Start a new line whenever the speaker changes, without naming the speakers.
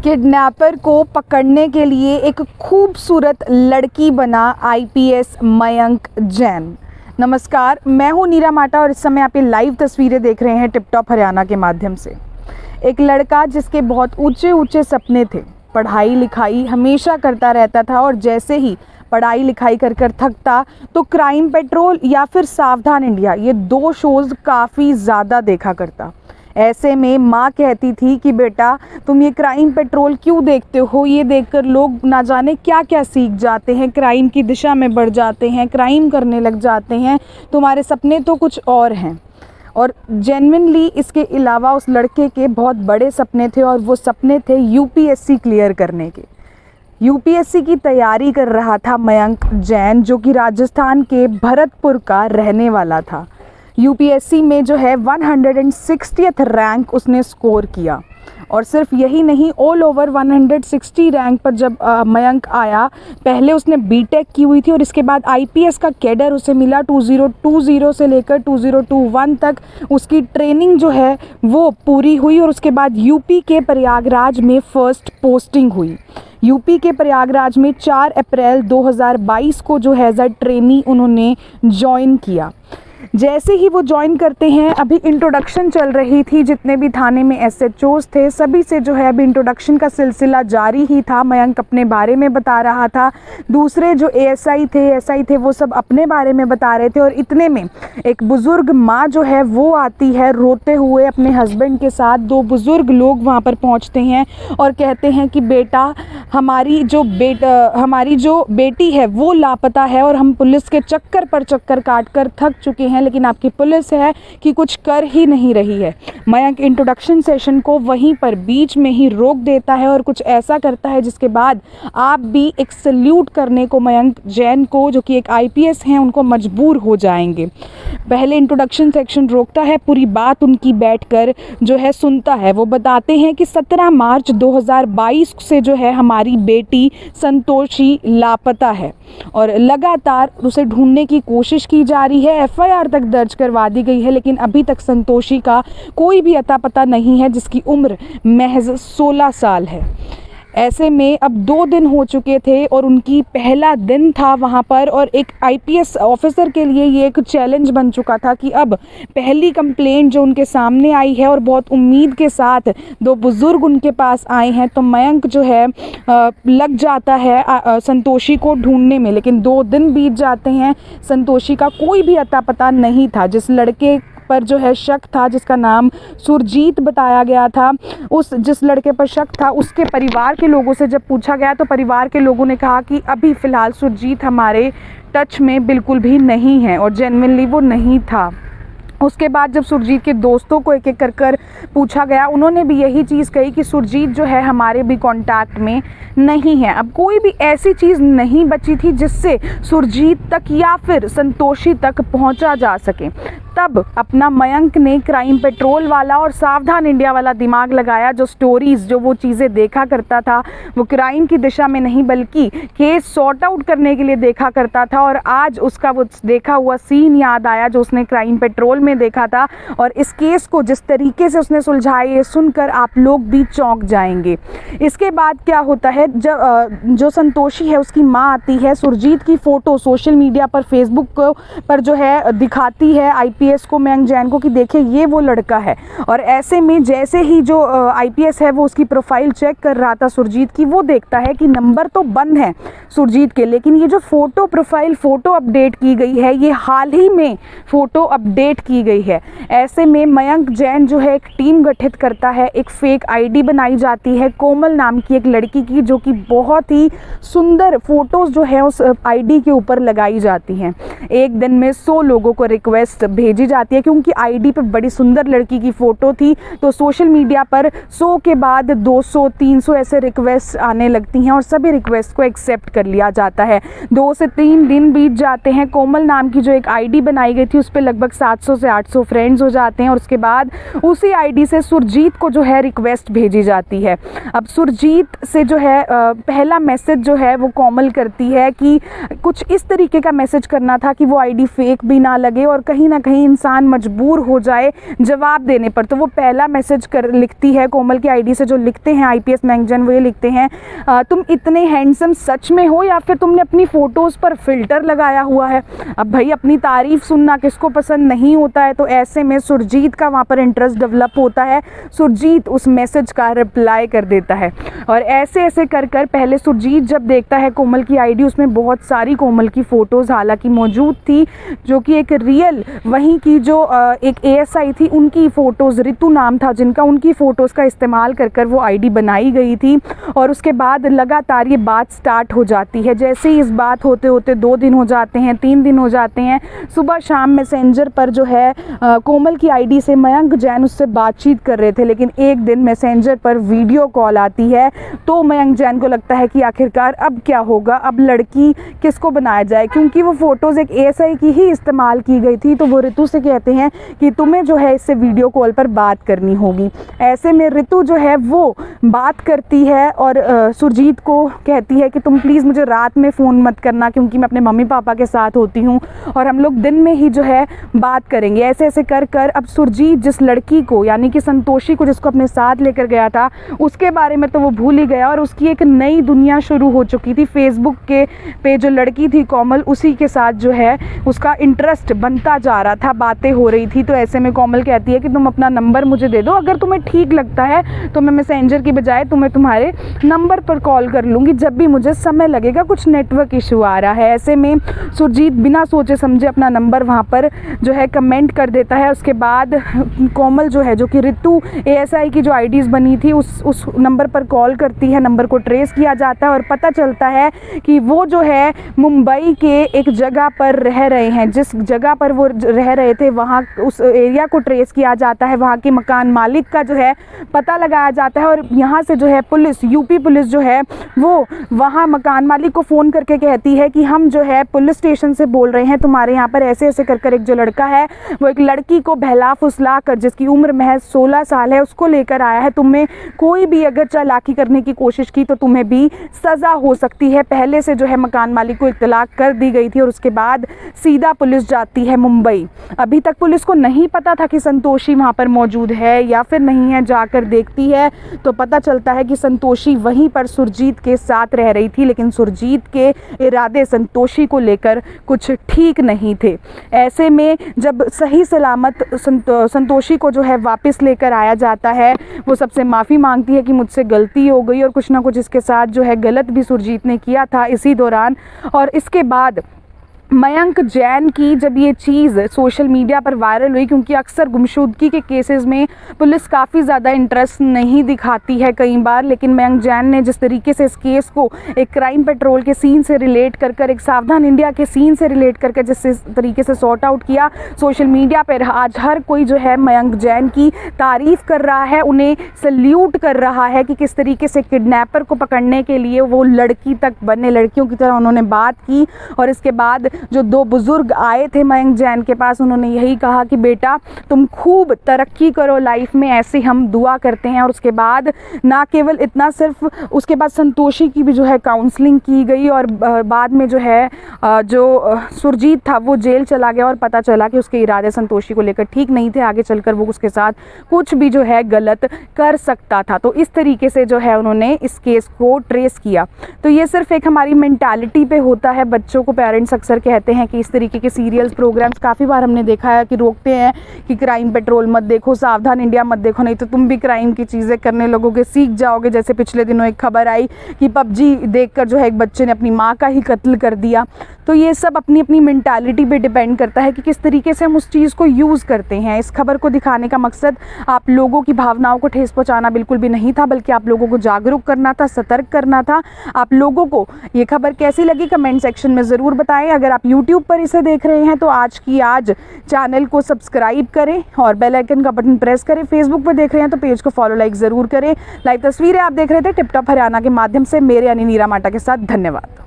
Kidnapper को पकड़ने के लिए एक खूबसूरत लड़की बना आईपीएस मयंक जैन। नमस्कार, मैं हूं नीरा माटा और इस समय आप ये लाइव तस्वीरें देख रहे हैं टिप टॉप हरियाणा के माध्यम से। एक लड़का जिसके बहुत ऊंचे ऊंचे सपने थे, पढ़ाई लिखाई हमेशा करता रहता था और जैसे ही पढ़ाई लिखाई कर कर थकता तो क्राइम पेट्रोल या फिर सावधान इंडिया, ये दो शोज़ काफ़ी ज़्यादा देखा करता। ऐसे में माँ कहती थी कि बेटा तुम ये क्राइम पेट्रोल क्यों देखते हो, ये देखकर लोग ना जाने क्या क्या सीख जाते हैं, क्राइम की दिशा में बढ़ जाते हैं, क्राइम करने लग जाते हैं, तुम्हारे सपने तो कुछ और हैं। और जेन्युइनली इसके अलावा उस लड़के के बहुत बड़े सपने थे और वो सपने थे यूपीएससी क्लियर करने के। यूपीएससी की तैयारी कर रहा था मयंक जैन, जो कि राजस्थान के भरतपुर का रहने वाला था। यूपीएससी में जो है 160th रैंक उसने स्कोर किया और सिर्फ यही नहीं, ऑल ओवर 160 रैंक पर जब मयंक आया, पहले उसने बीटेक की हुई थी और इसके बाद आईपीएस का कैडर उसे मिला। 2020 से लेकर 2021 तक उसकी ट्रेनिंग जो है वो पूरी हुई और उसके बाद यूपी के प्रयागराज में फर्स्ट पोस्टिंग हुई। यूपी के प्रयागराज में 4 अप्रैल 2022 को जो है एज अ ट्रेनी उन्होंने ज्वाइन किया। जैसे ही वो ज्वाइन करते हैं, अभी इंट्रोडक्शन चल रही थी, जितने भी थाने में एसएचओस थे सभी से जो है अभी इंट्रोडक्शन का सिलसिला जारी ही था। मयंक अपने बारे में बता रहा था, दूसरे जो एएसआई थे वो सब अपने बारे में बता रहे थे और इतने में एक बुज़ुर्ग माँ जो है वो आती है रोते हुए अपने हस्बैंड के साथ। 2 बुज़ुर्ग लोग वहाँ पर पहुँचते हैं और कहते हैं कि बेटा हमारी जो बेटी है वो लापता है और हम पुलिस के चक्कर पर चक्कर काट कर थक चुके हैं, लेकिन आपकी पुलिस है कि कुछ कर ही नहीं रही है। मयंक इंट्रोडक्शन सेशन को वहीं पर बीच में ही रोक देता है और कुछ ऐसा करता है जिसके बाद आप भी एक सल्यूट करने को मयंक जैन को, जो कि एक आईपीएस हैं, उनको मजबूर हो जाएंगे। पहले इंट्रोडक्शन सेक्शन रोकता है, पूरी बात उनकी बैठकर जो है सुनता है। वो बताते हैं कि 17 मार्च 2022 से जो है हमारी बेटी संतोषी लापता है और लगातार उसे ढूंढने की कोशिश की जा रही है। एफआईआर तक दर्ज करवा दी गई है, लेकिन अभी तक संतोषी का कोई भी अता पता नहीं है, जिसकी उम्र महज 16 साल है। ऐसे में अब 2 दिन हो चुके थे और उनकी पहला दिन था वहाँ पर और एक आईपीएस ऑफिसर के लिए ये एक चैलेंज बन चुका था कि अब पहली कंप्लेंट जो उनके सामने आई है और बहुत उम्मीद के साथ 2 बुज़ुर्ग उनके पास आए हैं, तो मयंक जो है लग जाता है संतोषी को ढूंढने में। लेकिन 2 दिन बीत जाते हैं, संतोषी का कोई भी अता पता नहीं था। जिस लड़के पर जो है शक था, जिसका नाम सुरजीत बताया गया था, जिस लड़के पर शक था उसके परिवार के लोगों से जब पूछा गया तो परिवार के लोगों ने कहा कि अभी फ़िलहाल सुरजीत हमारे टच में बिल्कुल भी नहीं है और जेन्युइनली वो नहीं था। उसके बाद जब सुरजीत के दोस्तों को एक एक कर पूछा गया, उन्होंने भी यही चीज़ कही कि सुरजीत जो है हमारे भी कांटेक्ट में नहीं है। अब कोई भी ऐसी चीज़ नहीं बची थी जिससे सुरजीत तक या फिर संतोषी तक पहुंचा जा सके। तब अपना मयंक ने क्राइम पेट्रोल वाला और सावधान इंडिया वाला दिमाग लगाया। जो स्टोरीज़, जो वो चीज़ें देखा करता था, वो क्राइम की दिशा में नहीं बल्कि केस सॉर्ट आउट करने के लिए देखा करता था। और आज उसका वो देखा हुआ सीन याद आया जो उसने क्राइम पेट्रोल में देखा था और इस केस को जिस तरीके से उसने सुलझाया, ये सुनकर आप लोग भी चौंक जाएंगे। इसके बाद क्या होता है, जब जो संतोषी है उसकी माँ आती है, सुरजीत की फ़ोटो सोशल मीडिया पर फेसबुक पर जो है दिखाती है आईपीएस को, मयंक जैन को, कि देखिए ये वो लड़का है। और ऐसे में जैसे ही जो आईपीएस है वो उसकी प्रोफाइल चेक कर रहा था सुरजीत की, वो देखता है कि नंबर तो बंद है सुरजीत के, लेकिन ये जो फ़ोटो अपडेट की गई है, ये हाल ही में फ़ोटो अपडेट की गई है। ऐसे में मयंक जैन जो है एक टीम गठित करता है, एक फेक आईडी बनाई जाती है कोमल नाम की एक लड़की की, जो कि बहुत ही सुंदर फ़ोटोज़ जो है उस आईडी के ऊपर लगाई जाती हैं। एक दिन में 100 लोगों को रिक्वेस्ट भेजी जाती है क्योंकि आईडी पे बड़ी सुंदर लड़की की फ़ोटो थी, तो सोशल मीडिया पर 100 के बाद 200 300 ऐसे रिक्वेस्ट आने लगती हैं और सभी रिक्वेस्ट को एक्सेप्ट कर लिया जाता है। 2 से 3 दिन बीत जाते हैं। कोमल नाम की जो एक आईडी बनाई गई थी उस पर लगभग 700 से 800 फ्रेंड्स हो जाते हैं और उसके बाद उसी आईडी से सुरजीत को जो है रिक्वेस्ट भेजी जाती है। अब सुरजीत से जो है पहला मैसेज जो है वो कोमल करती है कि कुछ इस तरीके का मैसेज करना था कि वो आईडी फेक भी ना लगे और कहीं ना कहीं इंसान मजबूर हो जाए जवाब देने पर। तो वो पहला मैसेज लिखती है कोमल की आईडी से, जो लिखते हैं IPS मयंक जैन, वो ये लिखते हैं तुम इतने हैंडसम सच में हो या फिर तुमने अपनी फ़ोटोज़ पर फ़िल्टर लगाया हुआ है। अब भाई अपनी तारीफ़ सुनना किसको पसंद नहीं होता है। तो ऐसे में सुरजीत का वहाँ पर इंटरेस्ट डेवलप होता है। सुरजीत उस मैसेज का रिप्लाई कर देता है और ऐसे ऐसे कर कर पहले सुरजीत जब देखता है कोमल की आईडी, उसमें बहुत सारी कोमल की फ़ोटोज़ हालांकि मौजूद थी, जो कि एक रियल वहीं की जो एक ASI थी उनकी फ़ोटोज़, ऋतु नाम था जिनका, उनकी फ़ोटोज़ का इस्तेमाल कर कर वो आईडी बनाई गई थी। और उसके बाद लगातार ये बात स्टार्ट हो जाती है। जैसे ही इस बात होते होते 2 दिन हो जाते हैं, 3 दिन हो जाते हैं, सुबह शाम मैसेंजर पर जो है कोमल की आईडी से मयंक जैन उससे बातचीत कर रहे थे, लेकिन एक दिन मैसेंजर पर वीडियो कॉल आती है। तो मयंक जैन को लगता है कि आखिरकार अब क्या होगा, अब लड़की किसको बनाया जाए, क्योंकि वो फ़ोटोज़ एक ASI की ही इस्तेमाल की गई थी। तो वो ऋतु से कहते हैं कि तुम्हें जो है इससे वीडियो कॉल पर बात करनी होगी। ऐसे में ऋतु जो है वो बात करती है और सुरजीत को कहती है कि तुम प्लीज़ मुझे रात में फ़ोन मत करना, क्योंकि मैं अपने मम्मी पापा के साथ होती हूँ और हम लोग दिन में ही जो है बात करेंगे। ऐसे ऐसे कर कर अब सुरजीत जिस लड़की को, यानी कि संतोषी को, जिसको अपने साथ लेकर गया था, उसके बारे में तो वो भूल ही गया और उसकी एक नई दुनिया शुरू हो चुकी थी। फेसबुक के पे जो लड़की थी कोमल, उसी के साथ जो है उसका इंटरेस्ट बनता जा रहा था, बातें हो रही थी। तो ऐसे में कोमल कहती है कि तुम अपना नंबर मुझे दे दो, अगर तुम्हें ठीक लगता है तो मैं मैसेंजर की बजाय तुम्हें तुम्हारे नंबर पर कॉल कर लूँगी जब भी मुझे समय लगेगा, कुछ नेटवर्क इशू आ रहा है। ऐसे में सुरजीत बिना सोचे समझे अपना नंबर वहाँ पर जो है कमेंट कर देता है। उसके बाद कोमल जो है, जो कि ऋतु ASI की जो आईडीज़ बनी थी, उस नंबर पर कॉल करती है। नंबर को ट्रेस किया जाता है और पता चलता है कि वो जो है मुंबई के एक जगह पर रह रहे हैं। जिस जगह पर वो रह रहे थे वहाँ उस एरिया को ट्रेस किया जाता है, वहाँ के मकान मालिक का जो है पता लगाया जाता है और यहाँ से जो है पुलिस, UP पुलिस जो है वो वहाँ मकान मालिक को फ़ोन करके कहती है कि हम जो है पुलिस स्टेशन से बोल रहे हैं, तुम्हारे यहाँ पर ऐसे ऐसे कर कर एक जो लड़का है वो एक लड़की को बहला फुसला कर, जिसकी उम्र महज 16 साल है, उसको लेकर आया है। तुम्हें कोई भी अगर चालाकी करने की कोशिश की तो तुम्हें भी सज़ा हो सकती है। पहले से जो है मकान मालिक को इत्तला कर दी गई थी और उसके बाद सीधा पुलिस जाती है मुंबई। अभी तक पुलिस को नहीं पता था कि संतोषी वहाँ पर मौजूद है या फिर नहीं है। जाकर देखती है तो पता चलता है कि संतोषी वहीं पर सुरजीत के साथ रह रही थी, लेकिन सुरजीत के इरादे संतोषी को लेकर कुछ ठीक नहीं थे। ऐसे में जब सही सलामत संतोषी को जो है वापस लेकर आया जाता है, वो सबसे माफ़ी मांगती है कि मुझसे गलती हो गई और कुछ ना कुछ इसके साथ जो है गलत भी सुरजीत ने किया था इसी दौरान। और इसके बाद मयंक जैन की जब ये चीज़ सोशल मीडिया पर वायरल हुई, क्योंकि अक्सर गुमशुदगी के केसेस में पुलिस काफ़ी ज़्यादा इंटरेस्ट नहीं दिखाती है कई बार, लेकिन मयंक जैन ने जिस तरीके से इस केस को एक क्राइम पेट्रोल के सीन से रिलेट कर कर, एक सावधान इंडिया के सीन से रिलेट कर कर जिस तरीके से सॉर्ट आउट किया, सोशल मीडिया पर आज हर कोई जो है मयंक जैन की तारीफ़ कर रहा है, उन्हें सल्यूट कर रहा है कि किस तरीके से किडनैपर को पकड़ने के लिए वो लड़की तक बने, लड़कियों की तरह उन्होंने बात की। और इसके बाद जो 2 बुज़ुर्ग आए थे मयंक जैन के पास, उन्होंने यही कहा कि बेटा तुम खूब तरक्की करो लाइफ में, ऐसी हम दुआ करते हैं। और उसके बाद ना केवल इतना, सिर्फ उसके बाद संतोषी की भी जो है काउंसलिंग की गई और बाद में जो है जो सुरजीत था वो जेल चला गया और पता चला कि उसके इरादे संतोषी को लेकर ठीक नहीं थे, आगे चलकर वो उसके साथ कुछ भी जो है गलत कर सकता था। तो इस तरीके से जो है उन्होंने इस केस को ट्रेस किया। तो ये सिर्फ एक हमारी मेंटालिटी पे होता है। बच्चों को पेरेंट्स अक्सर कहते हैं कि इस तरीके के सीरियल्स, प्रोग्राम्स काफ़ी बार हमने देखा है कि रोकते हैं कि क्राइम पेट्रोल मत देखो, सावधान इंडिया मत देखो, नहीं तो तुम भी क्राइम की चीज़ें करने लगोगे, सीख जाओगे। जैसे पिछले दिनों एक खबर आई कि PUBG देखकर जो है एक बच्चे ने अपनी माँ का ही कत्ल कर दिया। तो ये सब अपनी अपनी मेंटालिटी पे डिपेंड करता है कि किस तरीके से हम उस चीज़ को यूज़ करते हैं। इस खबर को दिखाने का मकसद आप लोगों की भावनाओं को ठेस पहुंचाना बिल्कुल भी नहीं था, बल्कि आप लोगों को जागरूक करना था, सतर्क करना था। आप लोगों को ये खबर कैसी लगी कमेंट सेक्शन में ज़रूर बताएं। अगर आप YouTube पर इसे देख रहे हैं तो आज चैनल को सब्सक्राइब करें और बेल आइकन का बटन प्रेस करें। फेसबुक पर देख रहे हैं तो पेज को फॉलो, लाइक ज़रूर करें। लाइव तस्वीरें आप देख रहे थे टिप टॉप हरियाणा के माध्यम से मेरे यानी नीरा माटा के साथ। धन्यवाद।